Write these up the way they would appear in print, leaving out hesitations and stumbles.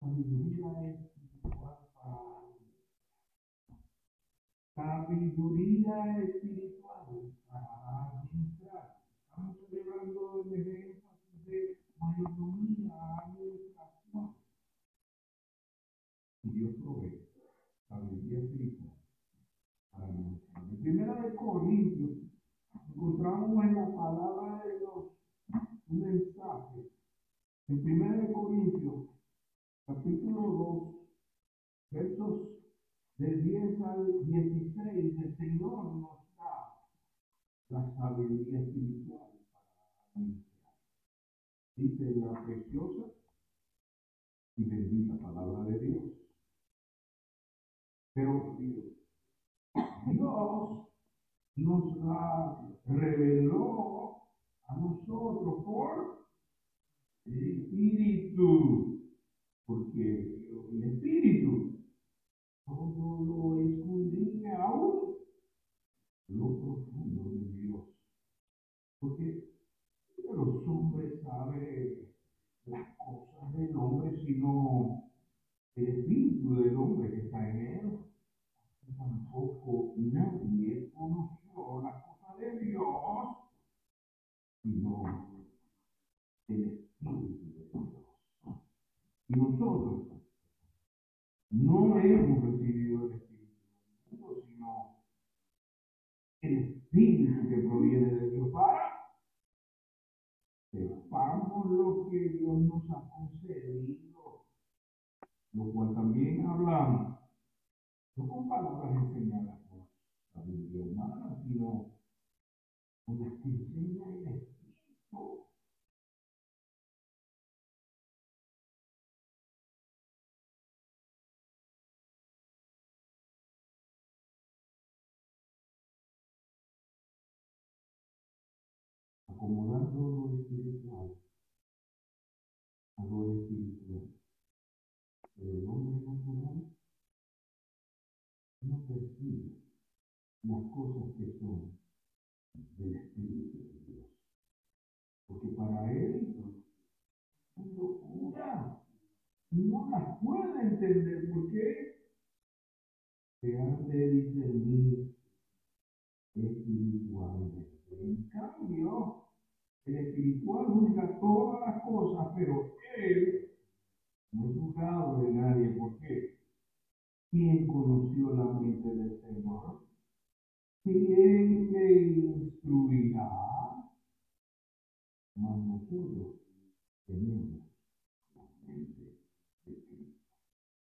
sabiduría espiritual para sabiduría espiritual para administrar. Estamos celebrando el énfasis de mayordomía, administración. Y Dios provee sabiduría espiritual para administrar. En Primera de Corintios encontramos en la palabra de Dios un mensaje. En Primera de Corintios, capítulo 2, versos del 10 al 16, el Señor nos da la sabiduría espiritual para administrar. Dice la preciosa y bendita palabra de Dios. Pero Dios nos la reveló a nosotros por el Espíritu, porque el Espíritu todo lo escudriña aún lo profundo de Dios. Porque los hombres saben las cosas del hombre, sino el espíritu del hombre que está en él. Tampoco nadie conoció las cosas de Dios, sino el espíritu de Dios. Y nosotros no hemos recibido el espíritu del mundo, sino el espíritu que proviene de Dios para sepamos lo que Dios nos ha concedido, lo cual también hablamos, no con palabras enseñadas por sabiduría humana, sino con las que enseña el Espíritu. Acomodando lo espiritual a lo espiritual. Pero el hombre natural no percibe las cosas que son del Espíritu de Dios. Porque para él es locura. No las puede entender. ¿Por qué? Se han de discernir espiritualmente. En cambio, el espiritual juzga todas las cosas, pero él no es juzgado de nadie. ¿Por qué? ¿Quién conoció la mente del Señor? ¿Quién le instruirá? Mas nosotros tenemos la mente de Cristo.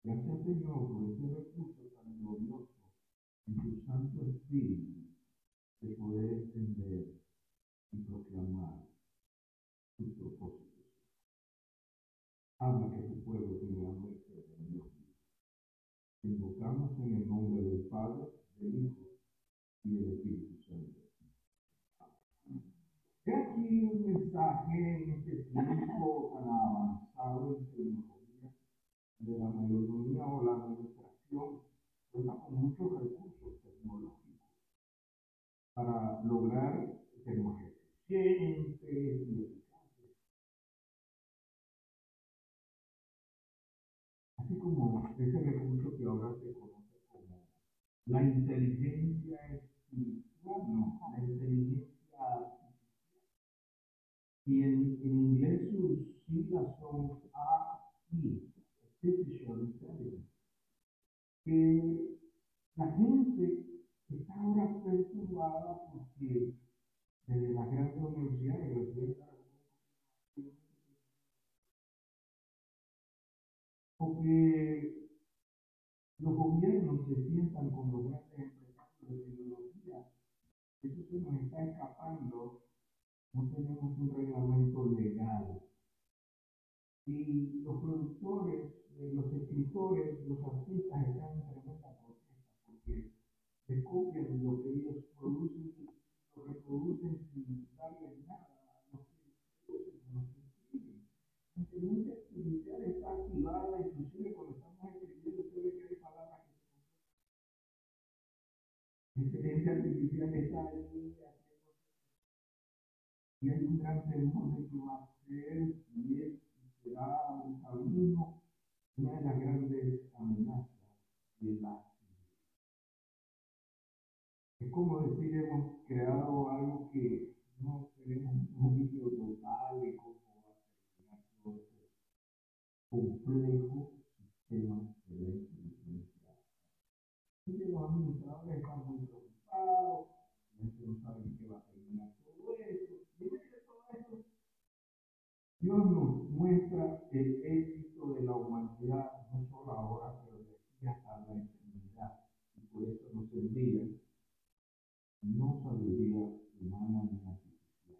Gracias, Señor, por ese recurso tan glorioso en tu Santo Espíritu de poder entender y proclamar tus propósitos. Habla que tu pueblo tenga hambre y sed de Dios. Invocamos en el nombre del Padre, del Hijo y del Espíritu Santo. He aquí un mensaje en este tiempo tan avanzado en tecnología de la mayordomía o la administración, cuenta con muchos recursos tecnológicos para lograr ser más eficientes y eficaces. Así como ese recurso que ahora se conoce como la inteligencia espiritual, no, la inteligencia artificial. Y en inglés sus siglas son AI, Artificial Intelligence. Que la gente está ahora perturbada porque desde las grandes universidades, porque los gobiernos se sientan con los grandes empresarios de tecnología. Eso se nos está escapando. No tenemos un reglamento legal. Y los productores, los escritores, los artistas están en tremenda protesta porque se copian lo que ellos producen y lo reproducen sin darle nada a los que producen, a los que escriben. La inteligencia artificial está activada, inclusive cuando estamos escribiendo, usted ve que hay palabras que la inteligencia artificial está ahí y hay un gran temor de que va a ser y será un alumno Una de las grandes amenazas de la... Es como decir, hemos creado algo que no tenemos un juicio total de cómo va a terminar todo este complejo sistema de la inteligencia. Y que los administradores están muy preocupados, la gente no sabe en qué va a terminar todo esto. Y en medio de todo esto, Dios nos muestra el éxito de la humanidad, no solo ahora, pero de aquí hasta la eternidad. Y por eso nos envía no sabiduría humana ni artificial,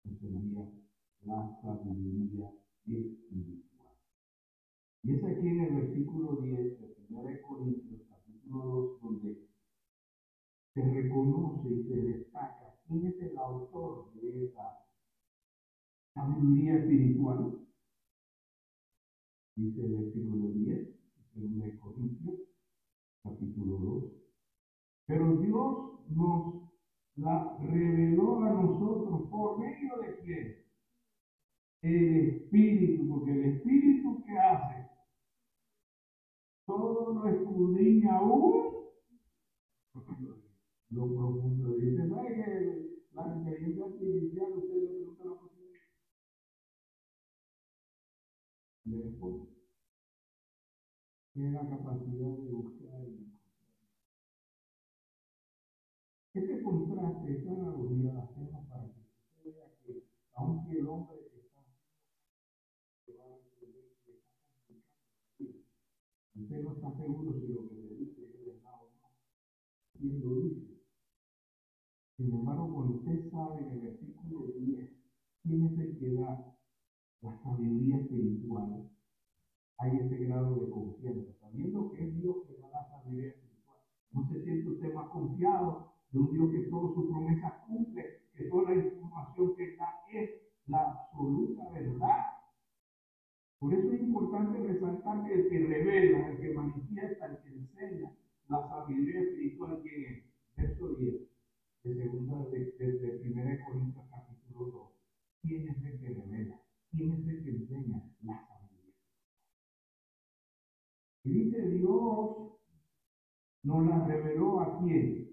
nos envía la sabiduría espiritual. Y es aquí en el versículo 10 de 1 Corintios, capítulo 2, donde se reconoce y se destaca quién es el autor de esa sabiduría espiritual. Dice el versículo 10, de 1 Corintios, capítulo 2. Pero Dios nos la reveló a nosotros por medio de quién? El Espíritu, porque el Espíritu que hace todo lo escudriña aún lo profundo. Dice, ¿sabe que la inteligencia artificial usted le pregunta la posibilidad? Le responde. Tiene la capacidad de buscar y encontrar. Este contraste, esta analogía la hacemos para que usted vea que aunque el hombre está usted no está seguro si lo que le dice es verdad o no. ¿Quién lo dice? Sin embargo, cuando usted sabe en el versículo 10 quién es el que da la sabiduría espiritual, hay ese grado de confianza, sabiendo que es Dios que da la sabiduría espiritual. No se siente usted más confiado de un Dios que todas sus promesas cumple, que toda la información que da es la absoluta verdad. Por eso es importante resaltar que el que revela, el que manifiesta, el que enseña la sabiduría espiritual, ¿quién es? Verso 10 de segunda de 1 Corintios capítulo 2. ¿Quién es el que revela? ¿Quién es el que enseña la sabiduría? Y dice Dios nos la reveló a quién.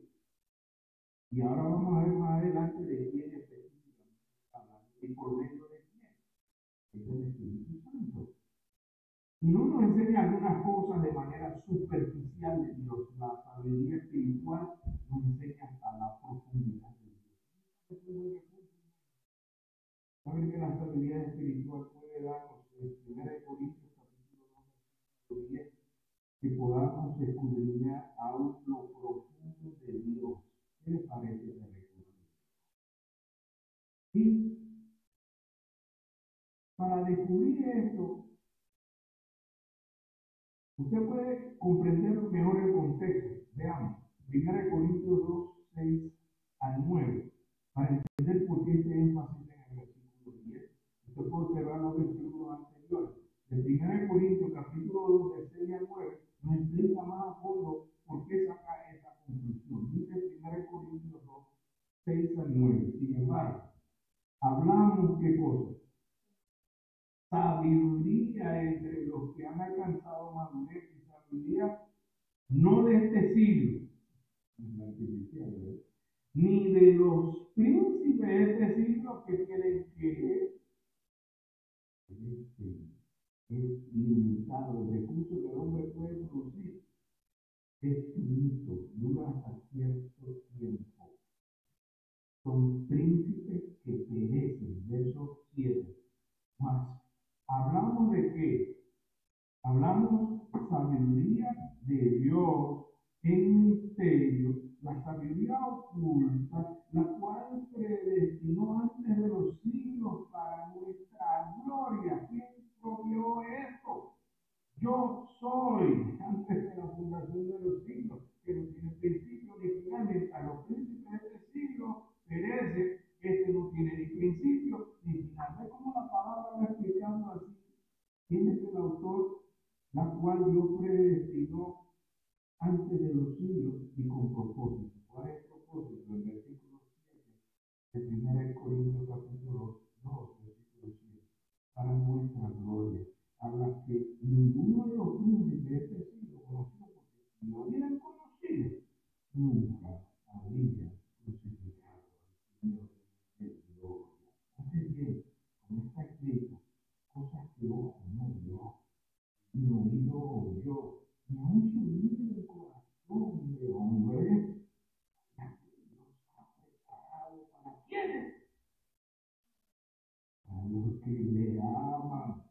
Y ahora vamos a ver más adelante de quién específicamente hablando y por medio de quién. Es el Espíritu Santo. Y no nos enseña algunas cosas de manera superficial de Dios. La sabiduría espiritual nos enseña hasta la profundidad de Dios. Saben que la sabiduría espiritual puede darnos en 1 Corintios capítulo 2, versículo 10, que podamos escudriñar aún lo profundo de Dios. ¿Qué les parece ese recurso? Y para descubrir esto, usted puede comprender mejor el contexto. Veamos, 1 Corintios 2, 6 al 9, para entender por qué este énfasis en el versículo 10. Usted puede observar los versículos anteriores. El 1 Corintios capítulo 2, de 6 al 9, nos explica más a fondo por qué saca esa conclusión. Dice 1 Corintios 2, 6 al 9. Sin embargo, hablamos qué cosa. Sabiduría entre los que han alcanzado madurez y sabiduría no de este siglo, ni de los príncipes de este siglo que creen que es limitado, el recurso que el hombre puede producir es finito, dura hasta cierto tiempo. Son príncipes que perecen, verso 7. Más, hablamos de qué? Hablamos sabiduría de Dios en misterio, la sabiduría oculta, la cual predestinó antes de los siglos para nuestra gloria. ¿Quién proveyó esto? Yo soy, antes de la fundación de los siglos, que no tiene principio ni final, mientras los príncipes de este siglo perecen, este no tiene ni principio ni final. ¿Ve cómo la palabra va explicando así? ¿Quién es el autor? La cual Dios predestinó antes de los siglos y con propósito. ¿Cuál es el propósito? El versículo 7 de 1 Corintios capítulo 2, versículo 7. Para nuestra gloria. a las que ninguno de los príncipes de este siglo conoció, porque si lo hubieran conocido, nunca habrían crucificado al Señor de gloria. Hace bien, como está escrito, cosas que ojo no vio, ni oído oyó, ni aun subido en el corazón de hombre, las que Dios ha preparado para quienes, a los que le aman.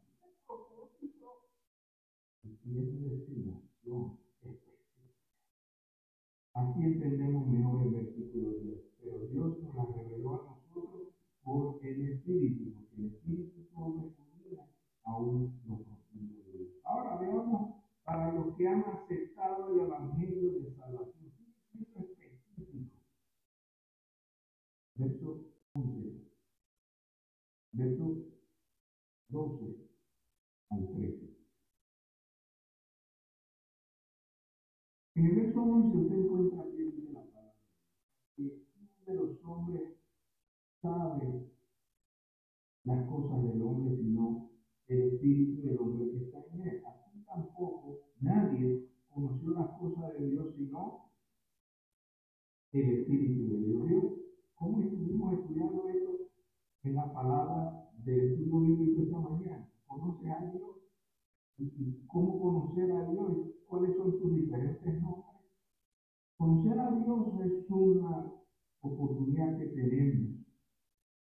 Y tiene destinación específica. Así entendemos mejor el versículo 10. Pero Dios nos la reveló a nosotros por el Espíritu, porque el Espíritu todo escudriña aún los profundos de Dios. Ahora veamos para los que han aceptado el Evangelio de salvación. Eso es específico. Verso 11, verso 12 al 13. En el verso 11 usted encuentra que dice la palabra, que uno de los hombres sabe las cosas del hombre, sino el espíritu del hombre que está en él. Así tampoco nadie conoció las cosas de Dios, sino el espíritu de Dios. ¿Vio cómo estuvimos estudiando esto en la palabra del estudio bíblico esta mañana? ¿Conoce a Dios? ¿Y cómo conocer a Dios? ¿Cuáles son sus diferentes nombres? Conocer a Dios es una oportunidad que tenemos.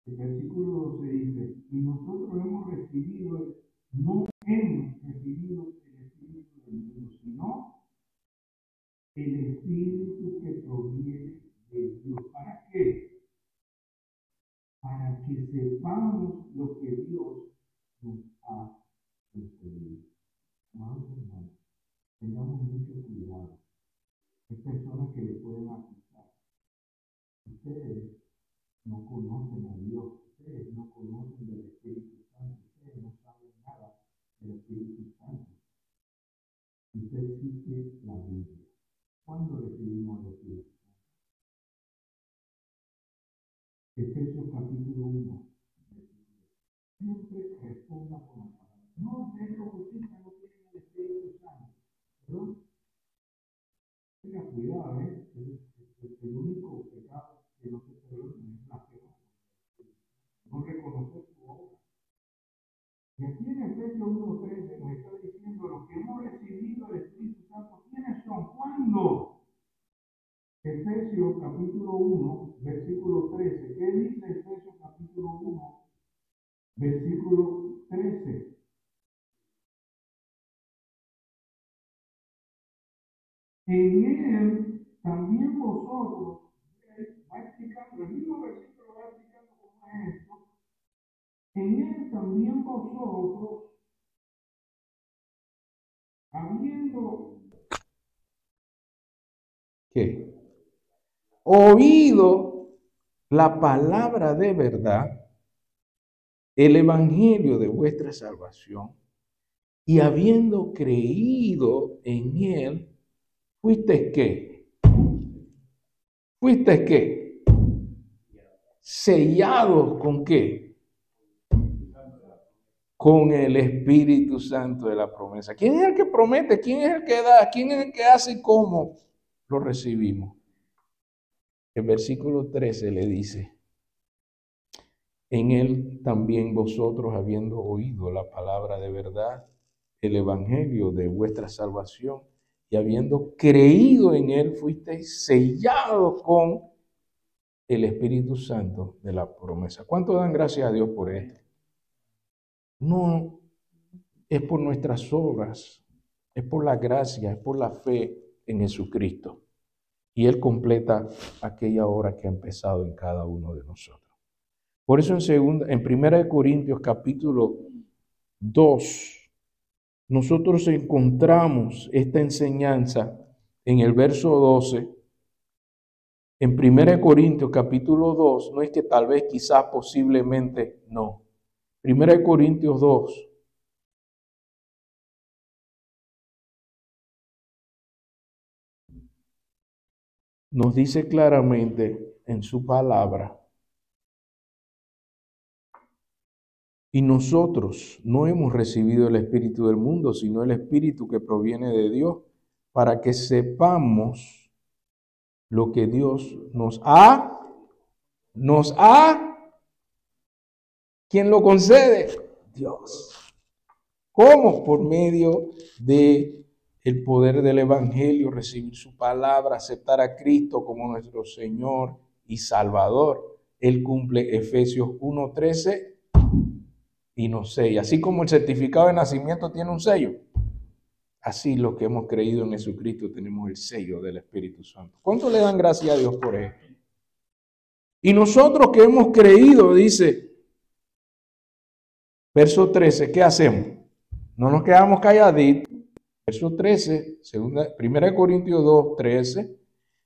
El versículo 12 dice, y nosotros hemos recibido, no hemos recibido el Espíritu del mundo, sino el Espíritu que proviene de Dios. ¿Para qué? Para que sepamos lo que Dios nos ha concedido. Amados hermanos, tengamos mucho cuidado. Hay personas que le pueden acusar. Ustedes no conocen a Dios, ustedes no conocen del Espíritu Santo, ustedes no saben nada del Espíritu Santo. Usted existe la Biblia. ¿Cuándo recibimos el Espíritu Santo? Efesios capítulo 1. Siempre responda con la palabra. No, ustedes los bautistas no tienen el Espíritu Santo. Pero tenga cuidado, el único pecado que no se perdona es la fe. No reconocer su obra. Y aquí en Efesios 1:13 nos está diciendo los que hemos recibido el Espíritu Santo, ¿quiénes son? ¿Cuándo? Efesios capítulo 1, versículo 13. ¿Qué dice Efesios capítulo 1, versículo 13? En él también vosotros, va explicando, el mismo versículo va explicando cómo es esto. En él también vosotros, habiendo ¿qué? Oído la palabra de verdad, el evangelio de vuestra salvación, y habiendo creído en él, ¿fuiste qué? ¿Fuiste qué? Sellados con qué? Con el Espíritu Santo de la promesa. ¿Quién es el que promete? ¿Quién es el que da? ¿Quién es el que hace y cómo lo recibimos? El versículo 13 le dice, en él también vosotros, habiendo oído la palabra de verdad, el evangelio de vuestra salvación, y habiendo creído en él, fuisteis sellados con el Espíritu Santo de la promesa. ¿Cuánto dan gracias a Dios por esto? No es por nuestras obras, es por la gracia, es por la fe en Jesucristo. Y Él completa aquella obra que ha empezado en cada uno de nosotros. Por eso en 1 Corintios capítulo 2, nosotros encontramos esta enseñanza en el verso 12. En 1 Corintios capítulo 2, no es que tal vez, quizás, posiblemente, no. 1 Corintios 2. Nos dice claramente en su palabra, Y nosotros no hemos recibido el espíritu del mundo, sino el espíritu que proviene de Dios, para que sepamos lo que Dios nos ha. ¿Quién lo concede? Dios. ¿Cómo? Por medio de el poder del evangelio, recibir su palabra, aceptar a Cristo como nuestro Señor y Salvador. Él cumple Efesios 1:13 y nos sella. Así como el certificado de nacimiento tiene un sello, así los que hemos creído en Jesucristo tenemos el sello del Espíritu Santo. ¿Cuánto le dan gracias a Dios por esto? Y nosotros que hemos creído, dice, verso 13, ¿qué hacemos? No nos quedamos calladitos. Verso 13, 1 Corintios 2:13,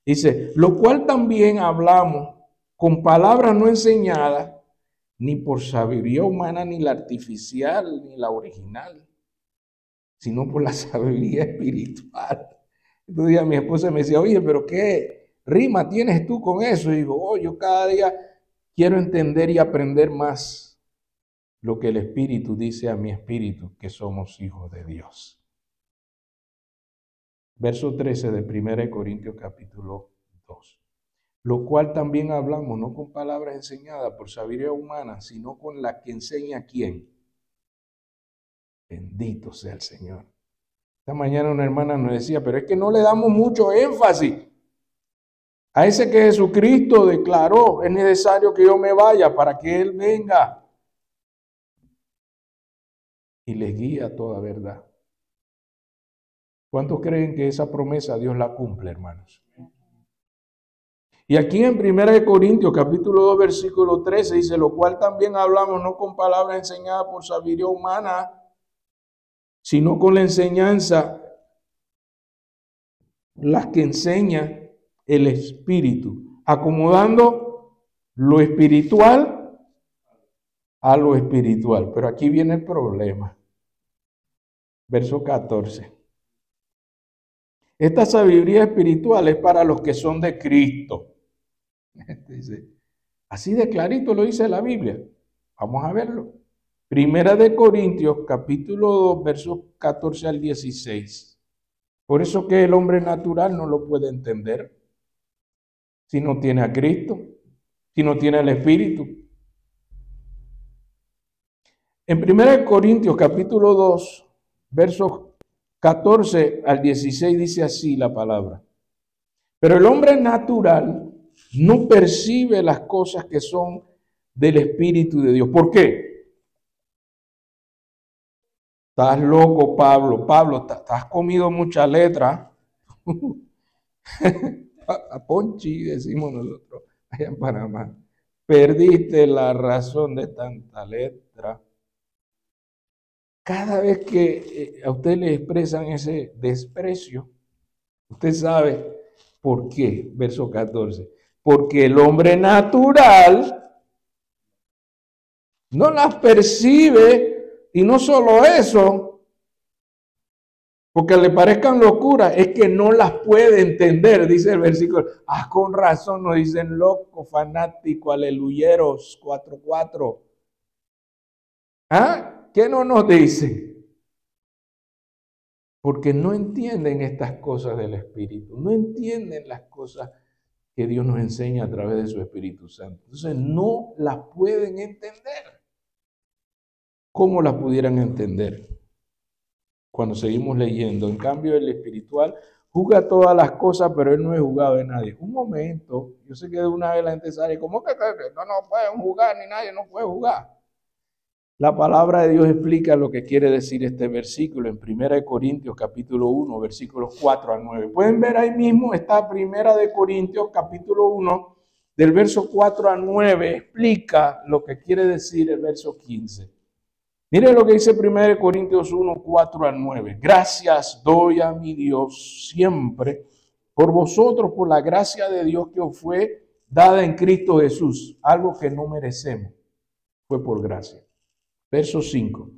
dice, lo cual también hablamos con palabras no enseñadas, ni por sabiduría humana, ni la artificial, ni la original, sino por la sabiduría espiritual. Entonces mi esposa me decía, oye, pero ¿qué rima tienes tú con eso? Y digo, oh, yo cada día quiero entender y aprender más lo que el Espíritu dice a mi espíritu, que somos hijos de Dios. Verso 13 de 1 Corintios capítulo 2. Lo cual también hablamos, no con palabras enseñadas por sabiduría humana, sino con la que enseña ¿quién? Bendito sea el Señor. Esta mañana una hermana nos decía, pero es que no le damos mucho énfasis a ese que Jesucristo declaró, es necesario que yo me vaya para que Él venga y les guíe a toda verdad. ¿Cuántos creen que esa promesa Dios la cumple, hermanos? Y aquí en 1 Corintios capítulo 2 versículo 13 dice, lo cual también hablamos no con palabras enseñadas por sabiduría humana, sino con la enseñanza, las que enseña el Espíritu, acomodando lo espiritual a lo espiritual. Pero aquí viene el problema. Verso 14. Esta sabiduría espiritual es para los que son de Cristo. Dice, así de clarito lo dice la Biblia. Vamos a verlo. 1 Corintios capítulo 2 versos 14 al 16. Por eso que el hombre natural no lo puede entender si no tiene a Cristo, si no tiene el Espíritu. En 1 Corintios capítulo 2 versos 14 al 16 dice así la palabra. Pero el hombre natural no percibe las cosas que son del Espíritu de Dios. ¿Por qué? Estás loco, Pablo. Pablo, has comido mucha letra. A Ponchi, decimos nosotros, allá en Panamá. Perdiste la razón de tanta letra. Cada vez que a usted le expresan ese desprecio, usted sabe por qué. Verso 14. Porque el hombre natural no las percibe, y no solo eso, porque le parezcan locuras, es que no las puede entender, dice el versículo. Ah, con razón nos dicen loco, fanático, aleluyeros, 4:4. ¿Ah? ¿Qué no nos dice? Porque no entienden estas cosas del Espíritu, no entienden las cosas que Dios nos enseña a través de su Espíritu Santo. Entonces no las pueden entender. ¿Cómo las pudieran entender? Cuando seguimos leyendo. En cambio, el espiritual juzga todas las cosas, pero él no es juzgado de nadie. Un momento, yo sé que de una vez la gente sale, ¿cómo que no pueden jugar ni nadie no puede jugar? La palabra de Dios explica lo que quiere decir este versículo en 1 Corintios capítulo 1, versículos 4 al 9. Pueden ver ahí mismo, está 1 Corintios capítulo 1, del verso 4 al 9, explica lo que quiere decir el verso 15. Mire lo que dice 1 Corintios 1, 4 al 9. Gracias doy a mi Dios siempre por vosotros, por la gracia de Dios que os fue dada en Cristo Jesús. Algo que no merecemos, fue por gracia. Verso 5.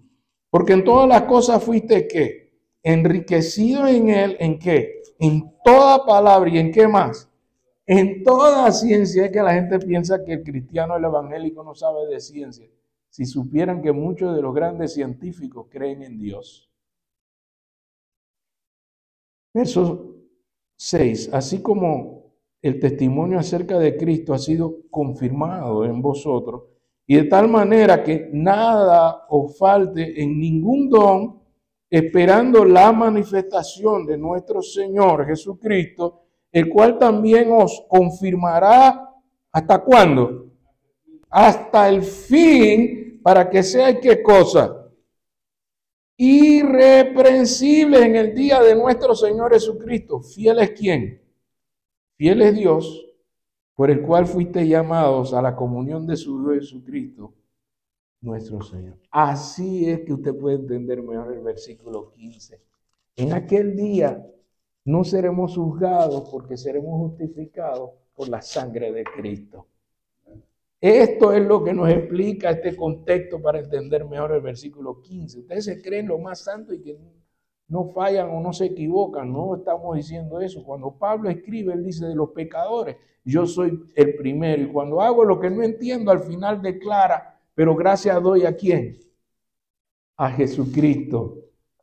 Porque en todas las cosas fuiste, ¿qué? Enriquecido en él, ¿en qué? En toda palabra, ¿y en qué más? En toda ciencia. Es que la gente piensa que el cristiano, el evangélico, no sabe de ciencia. si supieran que muchos de los grandes científicos creen en Dios. Verso 6. Así como el testimonio acerca de Cristo ha sido confirmado en vosotros, y de tal manera que nada os falte en ningún don, esperando la manifestación de nuestro Señor Jesucristo, el cual también os confirmará, ¿hasta cuándo? Hasta el fin, para que seáis, ¿qué cosa? Irreprensibles en el día de nuestro Señor Jesucristo. ¿Fiel es quién? Fiel es Dios, por el cual fuiste llamados a la comunión de su Hijo Jesucristo, nuestro Señor. Así es que usted puede entender mejor el versículo 15. En aquel día no seremos juzgados porque seremos justificados por la sangre de Cristo. Esto es lo que nos explica este contexto para entender mejor el versículo 15. Ustedes se creen lo más santo y que no fallan o no se equivocan. No estamos diciendo eso. Cuando Pablo escribe, él dice de los pecadores, yo soy el primero. Y cuando hago lo que no entiendo, al final declara, pero gracias doy ¿a quién? A Jesucristo,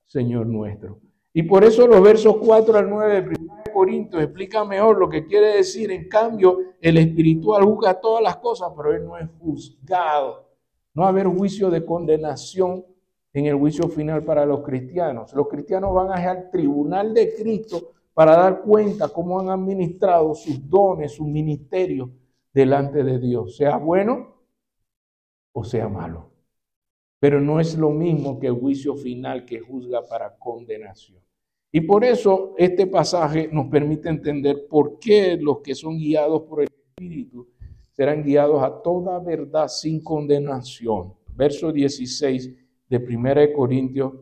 Señor nuestro. Y por eso los versos 4 al 9 de 1 Corintios explica mejor lo que quiere decir. En cambio, el espiritual juzga todas las cosas, pero él no es juzgado. No va a haber juicio de condenación en el juicio final para los cristianos. Los cristianos van a ir al tribunal de Cristo para dar cuenta cómo han administrado sus dones, sus ministerios delante de Dios, sea bueno o sea malo. Pero no es lo mismo que el juicio final que juzga para condenación. Y por eso este pasaje nos permite entender por qué los que son guiados por el Espíritu serán guiados a toda verdad sin condenación. Verso 16 de 1 Corintios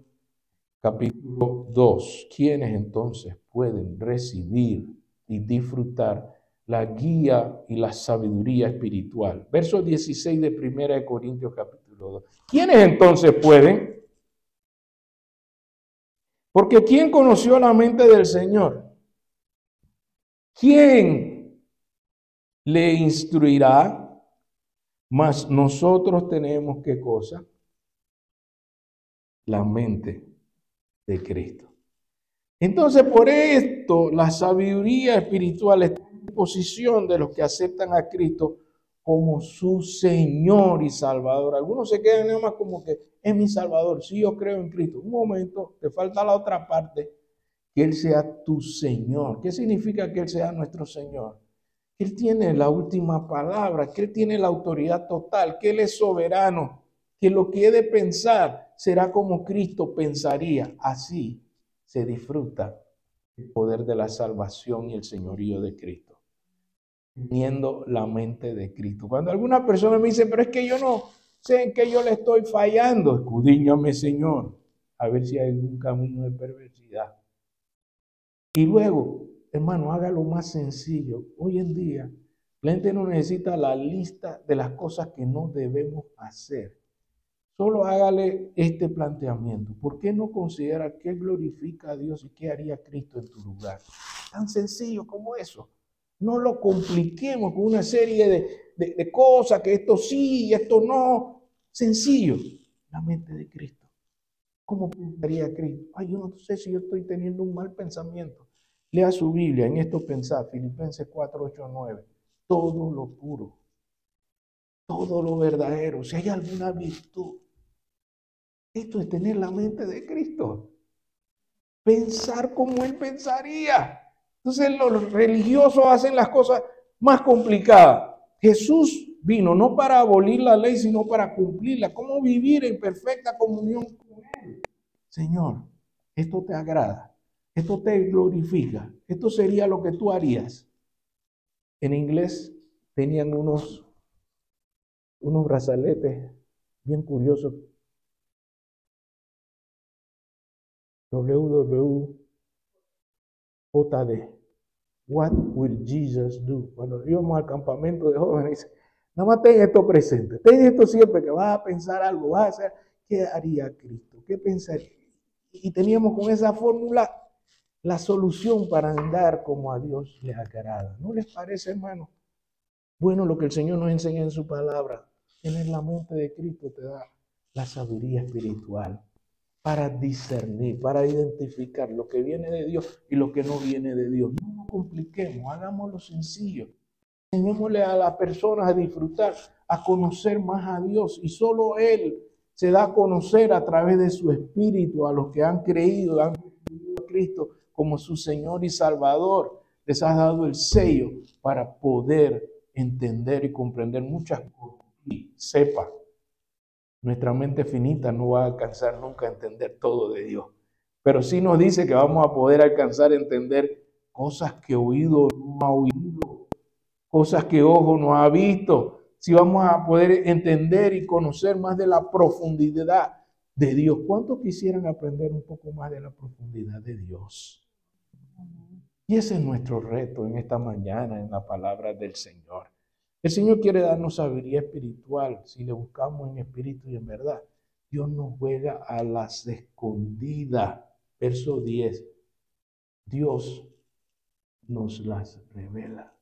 capítulo 2. ¿Quiénes entonces pueden recibir y disfrutar la guía y la sabiduría espiritual? Verso 16 de 1 Corintios capítulo 2. ¿Quiénes entonces pueden? Porque ¿quién conoció la mente del Señor? ¿Quién le instruirá? Mas nosotros tenemos ¿qué cosa? La mente de Cristo. Entonces, por esto, la sabiduría espiritual está en disposición de los que aceptan a Cristo como su Señor y Salvador. Algunos se quedan nada más como que es mi Salvador. Sí, yo creo en Cristo. Un momento, te falta la otra parte, que Él sea tu Señor. ¿Qué significa que Él sea nuestro Señor? Que Él tiene la última palabra, que Él tiene la autoridad total, que Él es soberano, que lo que he de pensar será como Cristo pensaría. Así se disfruta el poder de la salvación y el señorío de Cristo, teniendo la mente de Cristo. Cuando alguna persona me dice, pero es que yo no sé en qué yo le estoy fallando, escudriñame, Señor, a ver si hay algún camino de perversidad. Y luego, hermano, hágalo más sencillo. Hoy en día, la gente no necesita la lista de las cosas que no debemos hacer. Solo hágale este planteamiento. ¿Por qué no considera qué glorifica a Dios y qué haría Cristo en tu lugar? Tan sencillo como eso. No lo compliquemos con una serie de cosas, que esto sí y esto no. Sencillo. La mente de Cristo. ¿Cómo pensaría Cristo? Ay, yo no sé si yo estoy teniendo un mal pensamiento. Lea su Biblia, en esto pensar, Filipenses 4, 8, 9. Todo lo puro, todo lo verdadero, si hay alguna virtud. Esto es tener la mente de Cristo. Pensar como Él pensaría. Entonces los religiosos hacen las cosas más complicadas. Jesús vino no para abolir la ley, sino para cumplirla. ¿Cómo vivir en perfecta comunión con Él? Señor, esto te agrada, esto te glorifica, esto sería lo que tú harías. En inglés tenían unos brazaletes bien curiosos. WWJD. What will Jesus do? Cuando íbamos al campamento de jóvenes, nada más ten esto presente. Ten esto siempre que vas a pensar algo, vas a hacer. ¿Qué haría Cristo? ¿Qué pensaría? Y teníamos con esa fórmula la solución para andar como a Dios le agrada. ¿No les parece, hermano? Bueno, lo que el Señor nos enseña en su palabra. Tener la mente de Cristo te da la sabiduría espiritual para discernir, para identificar lo que viene de Dios y lo que no viene de Dios. No nos compliquemos, hagámoslo sencillo. Enseñémosle a las personas a disfrutar, a conocer más a Dios, y solo Él se da a conocer a través de su Espíritu a los que han creído, han recibido a Cristo como su Señor y Salvador. Les ha dado el sello para poder entender y comprender muchas cosas. Y sepa, nuestra mente finita no va a alcanzar nunca a entender todo de Dios, pero sí nos dice que vamos a poder alcanzar a entender cosas que oído no ha oído, cosas que ojo no ha visto. Si vamos a poder entender y conocer más de la profundidad de Dios. ¿Cuántos quisieran aprender un poco más de la profundidad de Dios? Y ese es nuestro reto en esta mañana en la palabra del Señor. El Señor quiere darnos sabiduría espiritual si le buscamos en espíritu y en verdad. Dios nos juega a las escondidas. Verso 10. Dios nos las revela.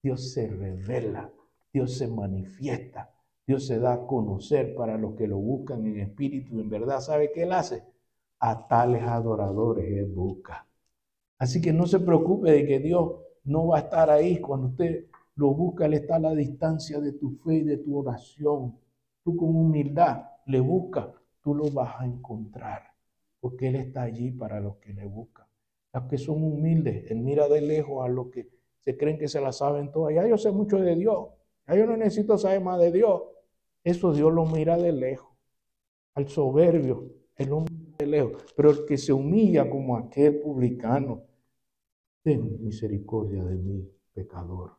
Dios se revela. Dios se manifiesta. Dios se da a conocer para los que lo buscan en espíritu y en verdad. ¿Sabe qué Él hace? A tales adoradores Él busca. Así que no se preocupe de que Dios no va a estar ahí. Cuando usted lo busca, Él está a la distancia de tu fe y de tu oración. Tú con humildad le buscas, tú lo vas a encontrar. Porque Él está allí para los que le buscan. Los que son humildes, Él mira de lejos a los que se creen que se la saben todas. Ya yo sé mucho de Dios. Ya yo no necesito saber más de Dios. Eso Dios lo mira de lejos. Al soberbio, Él lo mira de lejos. Pero el que se humilla como aquel publicano, ten misericordia de mí, pecador.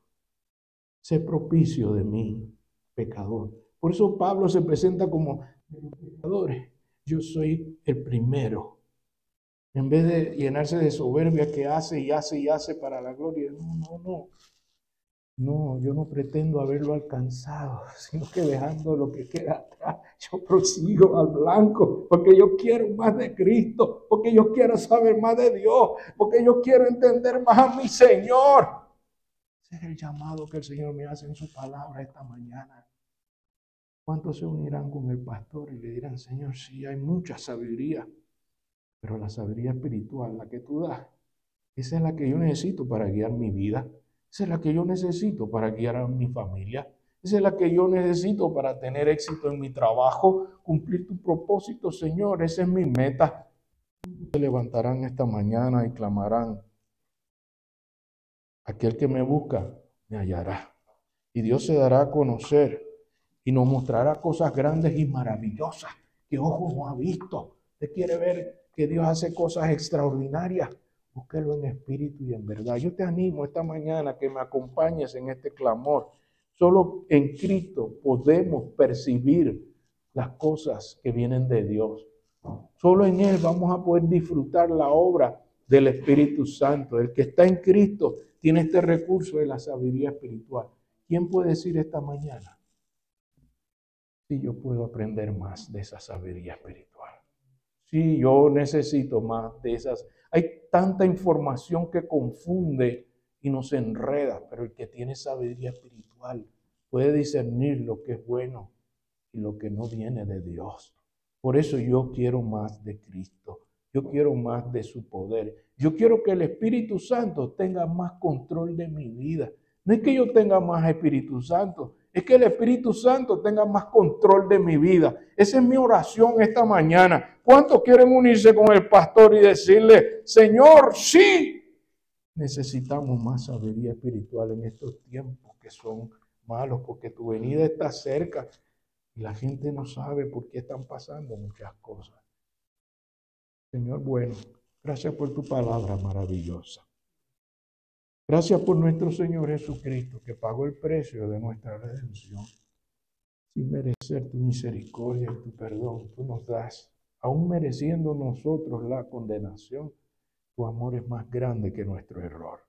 Sé propicio de mí, pecador. Por eso Pablo se presenta como pecadores. Yo soy el primero. En vez de llenarse de soberbia que hace y hace y hace para la gloria. No. No, yo no pretendo haberlo alcanzado, sino que dejando lo que queda atrás, yo prosigo al blanco, porque yo quiero más de Cristo, porque yo quiero saber más de Dios, porque yo quiero entender más a mi Señor. Ese es el llamado que el Señor me hace en su palabra esta mañana. ¿Cuántos se unirán con el pastor y le dirán, Señor, sí, hay mucha sabiduría, pero la sabiduría espiritual, la que tú das, esa es la que yo necesito para guiar mi vida? Esa es la que yo necesito para guiar a mi familia. Esa es la que yo necesito para tener éxito en mi trabajo, cumplir tu propósito, Señor. Esa es mi meta. Se levantarán esta mañana y clamarán, aquel que me busca, me hallará. Y Dios se dará a conocer y nos mostrará cosas grandes y maravillosas que ojo no ha visto. Usted quiere ver que Dios hace cosas extraordinarias. Búsquelo en espíritu y en verdad. Yo te animo esta mañana a que me acompañes en este clamor. Solo en Cristo podemos percibir las cosas que vienen de Dios. Solo en Él vamos a poder disfrutar la obra del Espíritu Santo. El que está en Cristo tiene este recurso de la sabiduría espiritual. ¿Quién puede decir esta mañana? Sí, yo puedo aprender más de esa sabiduría espiritual. Sí, yo necesito más de esas. Hay tanta información que confunde y nos enreda, pero el que tiene sabiduría espiritual puede discernir lo que es bueno y lo que no viene de Dios. Por eso yo quiero más de Cristo. Yo quiero más de su poder. Yo quiero que el Espíritu Santo tenga más control de mi vida. No es que yo tenga más Espíritu Santo, es que el Espíritu Santo tenga más control de mi vida. Esa es mi oración esta mañana. ¿Cuántos quieren unirse con el pastor y decirle, Señor, sí? Necesitamos más sabiduría espiritual en estos tiempos que son malos, porque tu venida está cerca y la gente no sabe por qué están pasando muchas cosas. Señor, bueno, gracias por tu palabra maravillosa. Gracias por nuestro Señor Jesucristo, que pagó el precio de nuestra redención. Sin merecer tu misericordia y tu perdón, tú nos das, aún mereciendo nosotros la condenación. Tu amor es más grande que nuestro error.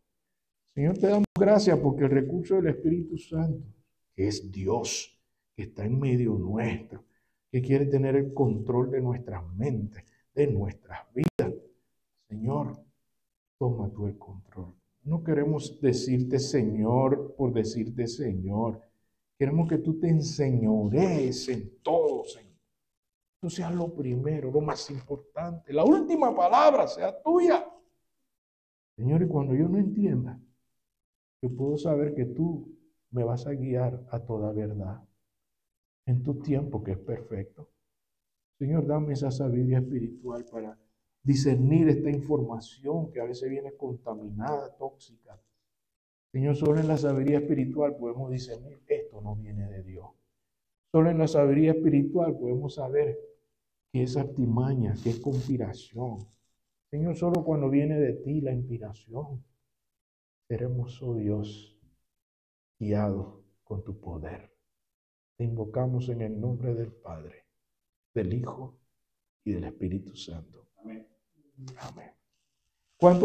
Señor, te damos gracias porque el recurso del Espíritu Santo, que es Dios, que está en medio nuestro, que quiere tener el control de nuestras mentes, de nuestras vidas. Señor, toma tú el control. No queremos decirte Señor por decirte Señor. Queremos que tú te enseñorees en todo, Señor. Tú seas lo primero, lo más importante. La última palabra sea tuya. Señor, y cuando yo no entienda, yo puedo saber que tú me vas a guiar a toda verdad en tu tiempo que es perfecto. Señor, dame esa sabiduría espiritual para discernir esta información que a veces viene contaminada, tóxica. Señor, solo en la sabiduría espiritual podemos discernir esto no viene de Dios. Solo en la sabiduría espiritual podemos saber que es artimaña, que es conspiración. Señor, solo cuando viene de ti la inspiración, seremos, oh Dios, guiados con tu poder. Te invocamos en el nombre del Padre, del Hijo y del Espíritu Santo. Amén. Amén. ¿Cuánto